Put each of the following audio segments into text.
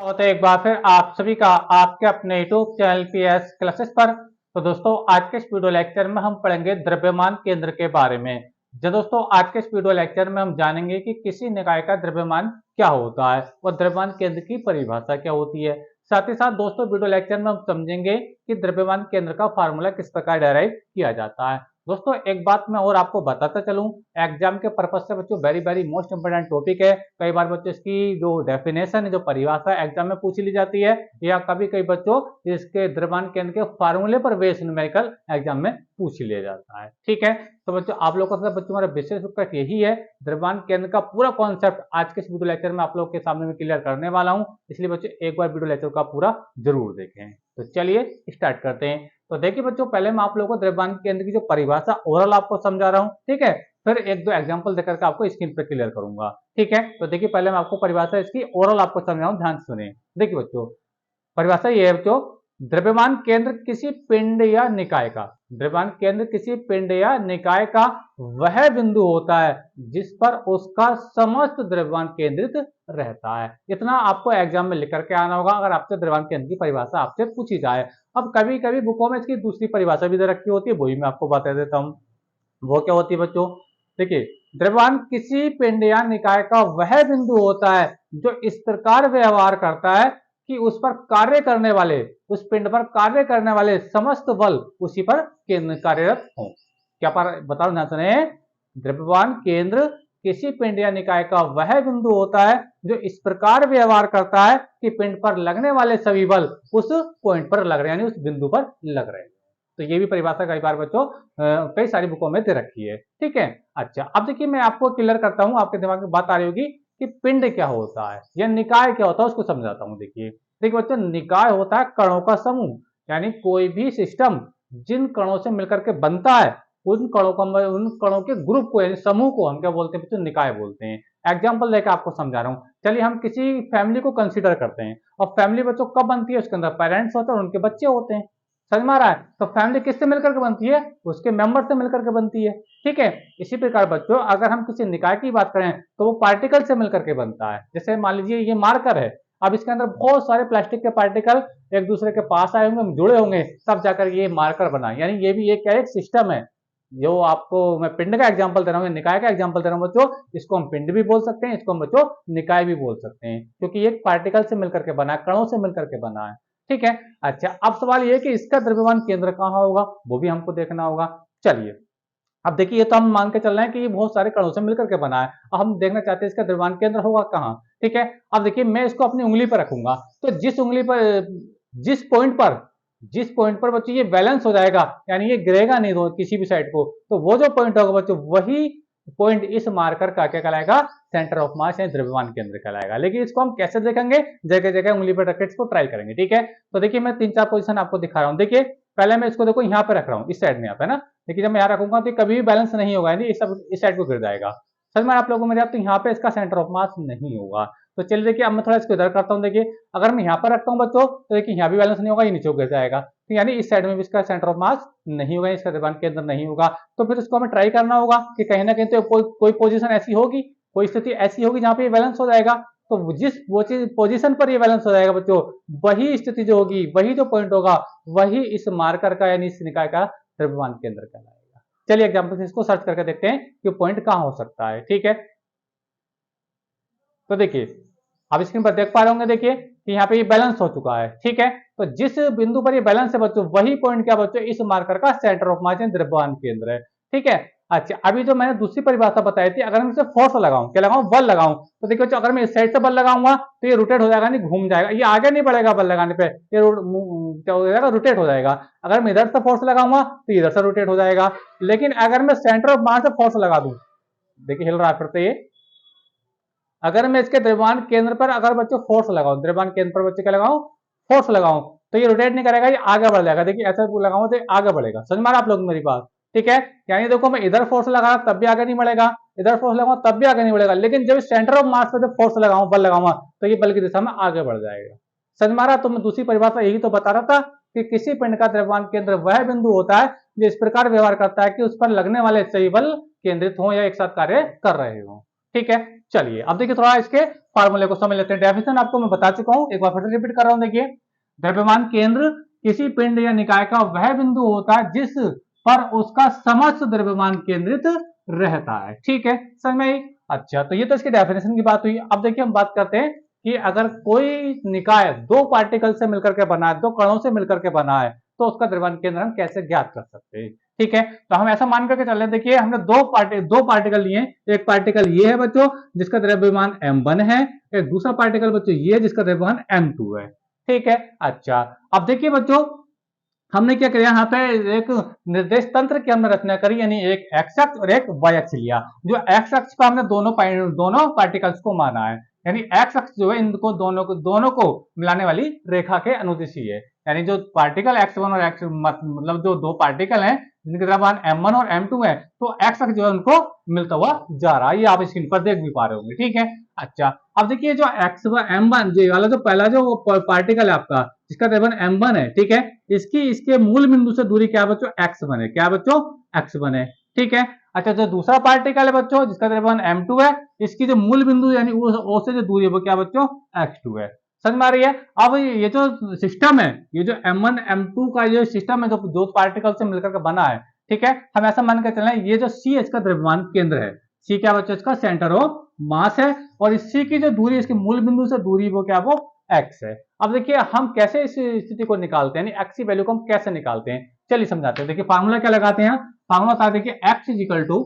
तो एक बार फिर आप सभी का आपके अपने यूट्यूब चैनल पीएस क्लासेस पर। तो दोस्तों आज के इस वीडियो लेक्चर में हम पढ़ेंगे द्रव्यमान केंद्र के बारे में। जो दोस्तों आज के इस वीडियो लेक्चर में हम जानेंगे कि किसी निकाय का द्रव्यमान क्या होता है और द्रव्यमान केंद्र की परिभाषा क्या होती है। साथ ही साथ दोस्तों वीडियो लेक्चर में हम समझेंगे कि द्रव्यमान केंद्र का फार्मूला किस प्रकार डेराइव किया जाता है। दोस्तों एक बात मैं और आपको बताता चलूं, एग्जाम के पर्पज से बच्चों very very most important topic है। कई बार बच्चों इसकी जो डेफिनेशन है, जो परिभाषा एग्जाम में पूछ ली जाती है, या कभी कई बच्चों इसके द्रव्यमान केंद्र के फार्मूले पर बेस्ड न्यूमेरिकल एग्जाम में पूछ लिया जाता है। ठीक है, तो बच्चों आप लोगों का बच्चों हमारा विशेष रूप यही है, द्रव्यमान केंद्र का पूरा कॉन्सेप्ट आज के इस वीडियो लेक्चर में आप लोग के सामने में क्लियर करने वाला हूं। इसलिए बच्चों एक बार वीडियो लेक्चर का पूरा जरूर देखें। तो चलिए स्टार्ट करते हैं। तो देखिए बच्चों, पहले मैं आप लोगों को द्रव्यमान केंद्र की जो परिभाषा ओरल आपको समझा रहा हूं, ठीक है, फिर एक दो एग्जांपल देकर के आपको स्क्रीन पर क्लियर करूंगा। ठीक है, तो देखिए पहले मैं आपको परिभाषा इसकी ओरल आपको समझाऊं, ध्यान से सुनिए। देखिए बच्चों, परिभाषा ये है बच्चों, द्रव्यमान केंद्र किसी पिंड या निकाय का, द्रव्यमान केंद्र किसी पिंड या निकाय का वह बिंदु होता है जिस पर उसका समस्त द्रव्यमान केंद्रित रहता है। इतना आपको एग्जाम में लिख करके आना होगा अगर आपसे द्रव्यमान केंद्र की परिभाषा आपसे पूछी जाए। अब कभी कभी बुकों में इसकी दूसरी परिभाषा भी दे रखी होती है, वही मैं आपको बता देता हूँ। वो क्या होती है बच्चों, देखिए, द्रव्यमान किसी पिंड या निकाय का वह बिंदु होता है जो इस प्रकार व्यवहार करता है कि उस पर कार्य करने वाले, उस पिंड पर कार्य करने वाले समस्त बल उसी पर कार्यरत हों। क्या पर बताओ, ध्यान सुने। द्रव्यमान केंद्र किसी पिंड या निकाय का वह बिंदु होता है जो इस प्रकार व्यवहार करता है कि पिंड पर लगने वाले सभी बल उस पॉइंट पर लग रहे हैं, यानी उस बिंदु पर लग रहे हैं। तो ये भी परिभाषा कई बार बच्चों कई सारी बुकों में दे रखी है। ठीक है, अच्छा अब देखिए मैं आपको क्लियर करता हूं, आपके दिमाग में बात आ रही होगी कि पिंड क्या होता है या निकाय क्या होता है, उसको समझाता हूं। देखिए बच्चों, निकाय होता है कणों का समूह, यानी कोई भी सिस्टम जिन कणों से मिलकर के बनता है उन कणों के ग्रुप को, यानी समूह को हम क्या बोलते हैं बच्चों, निकाय बोलते हैं। एग्जाम्पल लेकर आपको समझा रहा हूं। चलिए हम किसी फैमिली को कंसिडर करते हैं, और फैमिली बच्चों कब बनती है, उसके अंदर पेरेंट्स होते हैं और उनके बच्चे होते हैं। समझ में आ रहा है? तो फैमिली किससे मिलकर के बनती है, उसके मेंबर से मिलकर के बनती है। ठीक है, इसी प्रकार बच्चों अगर हम किसी निकाय की बात करें तो वो पार्टिकल से मिलकर के बनता है। जैसे मान लीजिए ये मार्कर है, अब इसके अंदर बहुत सारे प्लास्टिक के पार्टिकल एक दूसरे के पास आए होंगे, जुड़े होंगे, तब जाकर ये मार्कर बना। यानी ये भी एक सिस्टम है। जो आपको मैं पिंड का एग्जांपल दे रहा हूँ, निकाय का एग्जांपल दे रहा हूँ बच्चों, इसको हम पिंड भी बोल सकते हैं, इसको हम बच्चों निकाय भी बोल सकते हैं, क्योंकि ये पार्टिकल से मिलकर के बना है, कणों से मिलकर के बना है। ठीक है, अच्छा अब सवाल ये कि इसका द्रव्यमान केंद्र कहाँ होगा, वो भी हमको देखना होगा। चलिए अब देखिए, ये तो हम मान के चल रहे हैं कि ये बहुत सारे कणों से मिलकर के बना है। अब हम देखना चाहते हैं इसका द्रव्यमान केंद्र होगा कहाँ। ठीक है, अब देखिए मैं इसको अपनी उंगली पर रखूंगा, तो जिस उंगली पर, जिस पॉइंट पर, जिस पॉइंट पर बच्चों ये बैलेंस हो जाएगा, यानी ये गिरेगा नहीं किसी भी साइड को, तो वो जो पॉइंट होगा बच्चों, वही पॉइंट इस मार्कर का क्या कहलाएगा, सेंटर ऑफ मास या द्रव्यमान केंद्र कहलाएगा। लेकिन इसको हम कैसे देखेंगे, जगह जगह उंगली पर रख के इसको ट्राई करेंगे। ठीक है, तो देखिए मैं 3-4 पोजीशन आपको दिखा रहा हूँ। देखिए पहले मैं इसको देखो यहाँ पे रख रहा हूँ, इस साइड में, यहाँ पे ना। देखिए जब मैं यहाँ रखूंगा तो कभी भी बैलेंस नहीं होगा, यानी इस साइड को गिर जाएगा। समझ में आप लोगों को मेरे, तो यहाँ पे इसका सेंटर ऑफ मास नहीं होगा। तो चलिए देखिए अब मैं थोड़ा इसको इधर करता हूँ। देखिए अगर मैं यहाँ पर रखता हूँ बच्चों, तो देखिए यहाँ भी बैलेंस नहीं होगा, ये नीचे गिर जाएगा। तो यानी इस साइड में भी इसका सेंटर ऑफ मास नहीं होगा, इसका द्रव्यमान केंद्र नहीं होगा। तो फिर इसको हमें ट्राई करना होगा कि कहीं ना कहीं तो कोई पोजीशन ऐसी होगी, कोई स्थिति ऐसी होगी जहां पे ये बैलेंस हो जाएगा। तो जिस पोजीशन पर ये बैलेंस हो जाएगा बच्चों, वही स्थिति जो होगी, वही जो पॉइंट होगा, वही इस मार्कर का यानी इस निकाय का द्रव्यमान केंद्र कहलाएगा। चलिए एग्जाम्पल से इसको सर्च करके देखते हैं कि पॉइंट कहां हो सकता है। ठीक है, तो देखिए आप स्क्रीन पर देख पा रहे होंगे, देखिए कि यहाँ पे ये बैलेंस हो चुका है। ठीक है, तो जिस बिंदु पर ये बैलेंस है बच्चों, वही पॉइंट क्या बच्चों, इस मार्कर का सेंटर ऑफ मास द्रव्यमान केंद्र है। ठीक है, अच्छा अभी जो मैंने दूसरी परिभाषा बताई थी, अगर मैं इसे फोर्स लगाऊं, क्या लगाऊं, बल लगाऊं, तो देखिए बच्चों अगर मैं इस साइड से बल लगाऊंगा तो ये रोटेट हो जाएगा, नहीं घूम जाएगा, ये आगे नहीं बढ़ेगा। बल लगाने पे ये क्या हो जाएगा, रोटेट हो जाएगा। अगर मैं इधर से फोर्स लगाऊंगा तो इधर से रोटेट हो जाएगा। लेकिन अगर मैं सेंटर ऑफ मास से फोर्स लगा दूं, देखिए हिल रहा है फिर से ये। अगर मैं इसके द्रव्यमान केंद्र पर अगर बच्चों फोर्स लगाऊं, द्रव्यमान केंद्र पर बच्चों क्या लगाऊं, फोर्स लगाऊं, तो ये रोटेट नहीं करेगा, ये आगे बढ़ जाएगा। देखिए ऐसा लगाऊं तो आगे बढ़ेगा। समझ में आ रहा आप लोग मेरी बात? ठीक है, यानी देखो मैं इधर फोर्स लगा तब भी आगे नहीं बढ़ेगा, इधर फोर्स लगाऊं तब भी आगे नहीं बढ़ेगा। लेकिन जब सेंटर ऑफ मास पर जब फोर्स लगाऊं, बल लगाऊंगा, तो ये बल की दिशा में आगे बढ़ जाएगा। समझ में आ रहा? तो मैं दूसरी परिभाषा यही तो बता रहा था कि किसी पिंड का द्रव्यमान केंद्र वह बिंदु होता है जो इस प्रकार व्यवहार करता है कि उस पर लगने वाले सही बल केंद्रित हो या एक साथ कार्य कर रहे हो। ठीक है, चलिए अब देखिए थोड़ा इसके फार्मूले को समझ लेते हैं। डेफिनेशन आपको मैं बता चुका हूं, एक बार फिर से रिपीट कर रहा हूं। देखिए, द्रव्यमान केंद्र किसी पिंड या निकाय का वह बिंदु होता है जिस पर उसका समस्त द्रव्यमान केंद्रित रहता है। ठीक है, समझ में आई? अच्छा, तो ये तो इसकी डेफिनेशन की बात हुई। अब देखिए हम बात करते हैं कि अगर कोई निकाय दो पार्टिकल से मिलकर के बना है, दो कणों से मिलकर के बना है, तो उसका द्रव्यमान केंद्र हम कैसे ज्ञात कर सकते हैं। ठीक है, तो हम ऐसा मान करके चल रहे हैं। देखिए, हमने दो पार्टिकल लिए। एक पार्टिकल ये है बच्चों जिसका द्रव्यमान m1 है, एक दूसरा पार्टिकल बच्चों ये है जिसका द्रव्यमान m2 है। ठीक है, अच्छा, अब देखिए बच्चों हमने क्या किया, यहाँ पे एक निर्देश तंत्र की हमने रचना करी, यानी एक एक्स अक्ष और एक वाई अक्ष लिया। जो एक्स अक्ष पर हमने दोनों पार्टिकल्स को माना है, यानी एक्स अक्ष जो है इनको दोनों को मिलाने वाली रेखा के अनुदिशी है। यानी जो पार्टिकल x1 और x मतलब जो दो पार्टिकल हैं जिनके द्रव्यमान m1 और m2 है, तो x अक्ष जो है उनको मिलता हुआ जा रहा है। ये आप स्क्रीन पर देख भी पा रहे होंगे। ठीक है, अच्छा, अब देखिए जो m1 जो वाला जो पहला जो पार्टिकल है आपका जिसका द्रव्यमान m1 है, ठीक है, इसके मूल बिंदु से दूरी क्या बच्चों, x1 है। क्या बच्चों, x1 है। ठीक है, अच्छा, जो दूसरा पार्टिकल है बच्चों जिसका द्रव्यमान m2 है, इसकी जो मूल बिंदु यानी ओ से जो दूरी है वो क्या बच्चों, x2 है। समझ में आ रही है? अब ये जो सिस्टम है, ये जो m1 m2 का जो सिस्टम है जो दो पार्टिकल से मिलकर के बना है, ठीक है, हम ऐसा मान के चलें ये जो C इसका द्रव्यमान केंद्र है, C क्या बच्चों इसका सेंटर ऑफ मास है, और इस C की जो दूरी इसके मूल बिंदु से दूरी वो क्या, वो x है। अब देखिए हम कैसे इस स्थिति को निकालते हैं, x की वैल्यू को हम कैसे निकालते हैं, चलिए समझाते हैं। देखिए फार्मूला क्या लगाते हैं, फार्मूला था देखिए x इज इक्वल टू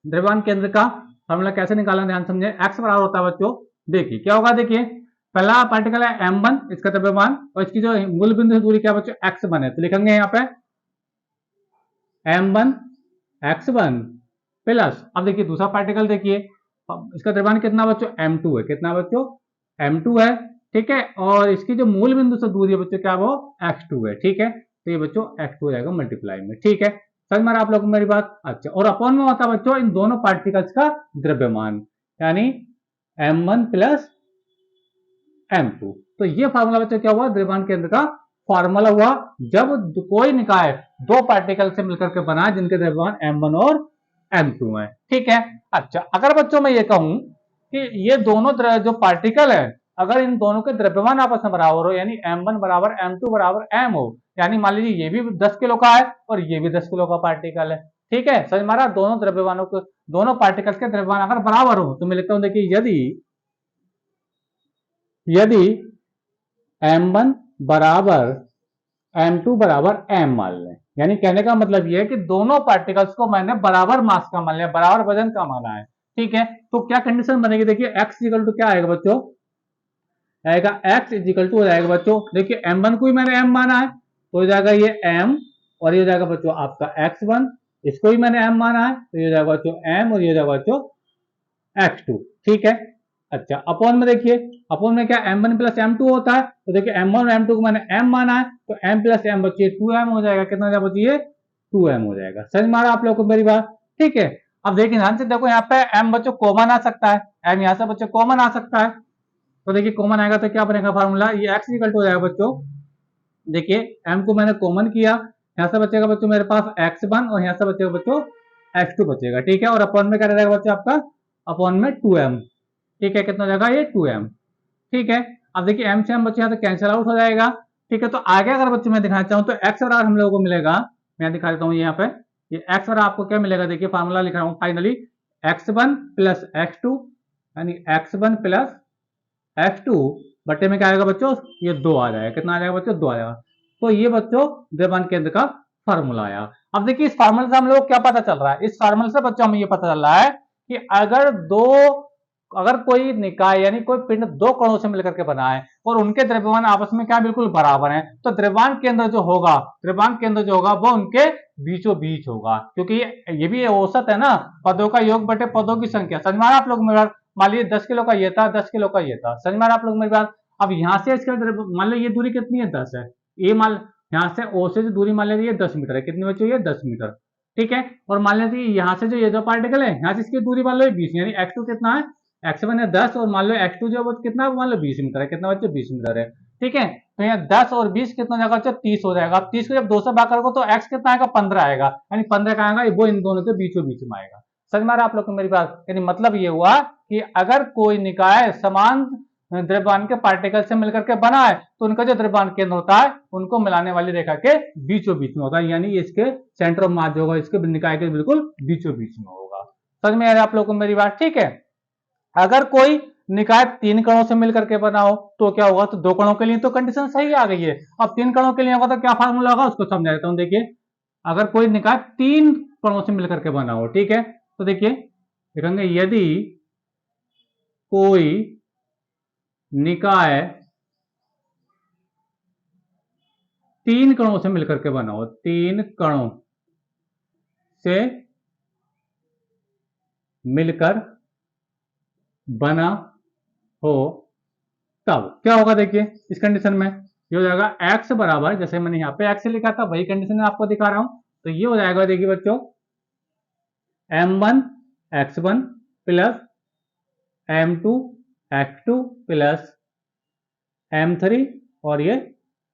द्रव्यमान केंद्र का फार्मूला कैसे निकालना, ध्यान समझे। x बराबर होता है बच्चों, देखिए क्या होगा, देखिए पहला पार्टिकल है m1 इसका द्रव्यमान, और इसकी जो मूल बिंदु से दूरी क्या बच्चों, x1 है। तो लिखेंगे यहाँ पे m1 x1 प्लस, अब देखिए दूसरा पार्टिकल देखिए इसका द्रव्यमान कितना बच्चों, m2 है। कितना बच्चों, m2 है। ठीक है, और इसकी जो मूल बिंदु से दूरी है बच्चों क्या, वो x2 है। ठीक है, तो ये बच्चों x2 हो जाएगा मल्टीप्लाई में। ठीक है, समझ में आप लोगों को मेरी बात। अच्छा, और अपॉन में होता है बच्चों इन दोनों पार्टिकल्स का द्रव्यमान, यानी m1 प्लस m2। तो ये फार्मूला बच्चों क्या हुआ, द्रव्यमान केंद्र का फार्मूला हुआ जब कोई निकाय दो पार्टिकल से मिलकर के बना जिनके द्रव्यमान m1 और m2 है। ठीक है, अच्छा, अगर बच्चों मैं ये कहूं कि ये दोनों जो पार्टिकल है अगर इन दोनों के द्रव्यमान आपस में बराबर हो, यानी m1 बराबर m2 बराबर m हो, यानी मान लीजिए ये भी 10 किलो का है और ये भी 10 किलो का पार्टिकल है। ठीक है, समझ में आ रहा, दोनों द्रव्यमानों को, दोनों पार्टिकल्स के द्रव्यमान अगर बराबर हो तो मैं लिखता हूं देखिए यदि m1 बराबर m2 बराबर m मान लें, यानी कहने का मतलब यह है कि दोनों पार्टिकल्स को मैंने बराबर मास का मान लिया, बराबर वजन का माना है। ठीक है, तो क्या कंडीशन बनेगी, देखिए x इक्वल टू क्या आएगा बच्चों, आएगा x इक्वल टू हो जाएगा बच्चों, देखिए m1 को ही मैंने m माना है तो हो जाएगा ये m, और ये हो जाएगा बच्चों आपका x1, इसको ही मैंने m माना है तो ये हो जाएगा बच्चों m, और ये हो जाएगा बच्चों x2। ठीक है, अच्छा, अपॉन में देखिए, अपॉन में क्या m1 प्लस m2 होता है, तो देखिए m1 और m2 को मैंने m माना है तो m प्लस m बच्चे 2m हो जाएगा। कितना हो जाएगा बच्चे, ये 2m हो जाएगा। समझ में आ रहा आप लोगों को मेरी बात। ठीक है, अब देखिए ध्यान से देखो, यहाँ पे m बच्चों कॉमन आ सकता है, m यहाँ से बच्चों कॉमन आ सकता है, तो देखिए कॉमन आएगा तो क्या बनेगा फार्मूला, ये x इक्वल टू हो जाएगा बच्चों, देखिए m को मैंने कॉमन किया, यहाँ से बचेगा बच्चों मेरे पास x1 और यहाँ से बचेगा बच्चों x2 बचेगा। ठीक है, और अपॉन में क्या रहेगा बच्चों आपका, अपॉन में 2m। ठीक है, कितना हो जाएगा, ये 2m। ठीक है, अब देखिए m से m बच्चे यहाँ तो कैंसिल आउट हो जाएगा। ठीक है, तो आगे अगर बच्चों मैं दिखाना चाहूँ तो x बराबर हम लोगों को मिलेगा, मैं दिखा देता हूँ यहाँ पे, ये x बराबर आपको क्या मिलेगा, देखिए फार्मूला लिख रहा हूँ फाइनली, x1 प्लस x2, यानी x1 प्लस x2 बट्टे में क्या आएगा बच्चों, ये 2 आ जाएगा। कितना आ जाएगा बच्चों, 2 आ जाएगा। तो ये बच्चों द्रव्यमान केंद्र का फार्मूला आया। अब देखिए इस फार्मूले से हम लोग क्या पता चल रहा है, इस फार्मूले से बच्चों हमें ये पता चल रहा है कि अगर कोई निकाय यानी कोई पिंड दो कणों से मिलकर के बना है और उनके द्रव्यमान आपस में क्या बिल्कुल बराबर है, तो द्रव्यमान केंद्र जो होगा वो उनके बीचों बीच होगा, क्योंकि ये भी औसत है ना, पदों का योग बटे पदों की संख्या। समझ में आ रहा आप लोग मेरी बात, मान लीजिए 10 किलो का ये था, 10 किलो का ये था, समझ में आ रहा आप लोग मेरी बात। अब यहाँ से इसका मान लो ये दूरी कितनी है, 10 है, ये मान यहाँ से ओ से जो दूरी मान लेते 10 मीटर है, कितनी बच्चों, ये 10 मीटर। ठीक है, और मान लेते यहाँ से जो ये जो पार्टिकल है यहाँ से इसकी दूरी मान लो 20, यानी x2 कितना है, x1 है 10, और मान लो x2 जो कितना मान लो 20 मीटर है। कितना बच्चों, 20 मीटर है। ठीक है, तो यहाँ 10 और 20 कितना हो जाएगा बच्चों, 30 हो जाएगा। अब 30 को जब 2 से भाग करोगे तो x कितना आएगा, 15 आएगा, यानी 15 का आएगा वो इन दोनों के बीचों बीच में आएगा। समझ में आ रहा है आप लोग को मेरी बात? यानी मतलब ये हुआ कि अगर कोई निकाय समान द्रव्यमान के पार्टिकल से मिलकर के बना है तो उनका जो द्रव्यमान केंद्र होता है उनको मिलाने वाली रेखा के बीचों बीच में होगा, यानी इसके सेंटर ऑफ मास जो होगा इसके निकाय के बिल्कुल बीचों बीच में होगा। समझ में आ रहा है आप लोग को मेरी बात? ठीक है। अगर कोई निकाय 3 कणों से मिलकर के बना हो तो क्या होगा? तो 2 कणों के लिए तो कंडीशन सही आ गई है। अब 3 कणों के लिए होगा तो क्या फार्मूला होगा उसको समझा देता हूं। देखिए, अगर कोई निकाय 3 कणों से मिलकर के बना हो, ठीक है, तो देखिए लिखेंगे यदि कोई निकाय 3 कणों से मिलकर के बना हो, 3 कणों से मिलकर बना हो, तब क्या होगा? देखिए इस कंडीशन में ये हो जाएगा x बराबर, जैसे मैंने यहाँ पे x लिखा था वही कंडीशन में आपको दिखा रहा हूं, तो ये हो जाएगा देखिए बच्चों m1 x1 plus m2 x2 plus m3 और ये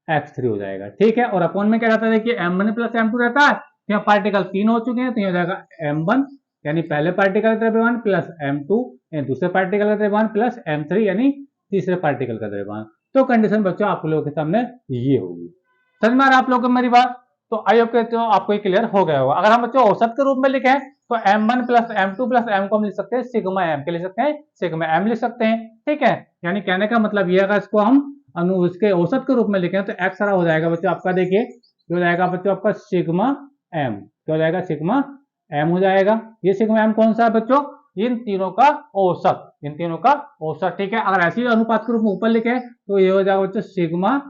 x3 हो जाएगा। ठीक है, और अपॉन में क्या रहता है? देखिए m1 प्लस m2 रहता है, यहाँ पार्टिकल 3 हो चुके हैं तो ये हो जाएगा m1 यानी पहले पार्टिकल का द्रव्यमान प्लस m2 यानी दूसरे पार्टिकल का द्रव्यमान प्लस m3 यानी तीसरे पार्टिकल का द्रव्यमान। तो कंडीशन बच्चों आप लोगों के सामने ये होगी। समझ में आ रहा है आप लोगों को मेरी बात? तो आई होप के तो आपको ये क्लियर हो गया होगा। अगर हम बच्चों औसत के रूप में लिखें तो m1 plus m2 plus m को हम लिख सकते हैं सिग्मा m के लिख सकते हैं, सिग्मा m लिख सकते हैं। ठीक है, यानी कहने का मतलब ये अगर इसको हम उसके औसत के रूप में लिखें तो x सारा हो जाएगा बच्चों आपका, देखिए ये हो जाएगा बच्चों आपका सिग्मा m, क्या हो जाएगा? सिग्मा m हो जाएगा। ये सिग्मा m कौन सा है बच्चों? इन तीनों का औसत, इन तीनों का औसत। ठीक है, अगर ऐसे ही अनुपात के रूप में ऊपर लिखे तो ये हो जाएगा बच्चों सिग्मा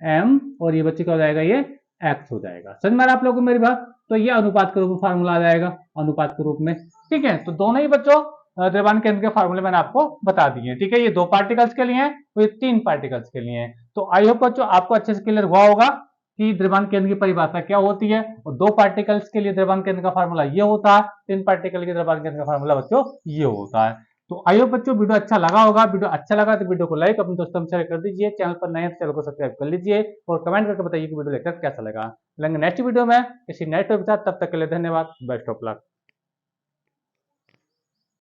m और ये बच्चे क्या हो जाएगा? ये x हो जाएगा। समझ में आ रहा है आप लोगों को मेरी बात? तो ये अनुपात के रूप में फार्मूला आ जाएगा, अनुपात के रूप में। ठीक है, तो दोनों ही बच्चों द्रव्यमान केंद्र के फार्मूले मैंने आपको बता दिए। ठीक है, ये 2 पार्टिकल्स के लिए है और ये 3 पार्टिकल्स के लिए है। तो आई होप बच्चों आपको अच्छे से क्लियर हुआ होगा कि द्रव्यमान केंद्र की परिभाषा क्या होती है, और 2 पार्टिकल्स के लिए द्रव्यमान केंद्र का फार्मूला ये होता है, 3 पार्टिकल के द्रव्यमान केंद्र का फार्मूला बच्चों ये होता है। तो आई होप बच्चों वीडियो अच्छा लगा होगा। वीडियो अच्छा लगा तो वीडियो को लाइक अपने दोस्तों में शेयर कर दीजिए, चैनल पर नए हैं तो चैनल को सब्सक्राइब कर लीजिए और कमेंट करके बताइए कि वीडियो लेकर कैसा लगा। मिलेंगे नेक्स्ट वीडियो में किसी नए टॉपिक के साथ, तब तक के लिए धन्यवाद, बेस्ट ऑफ लक।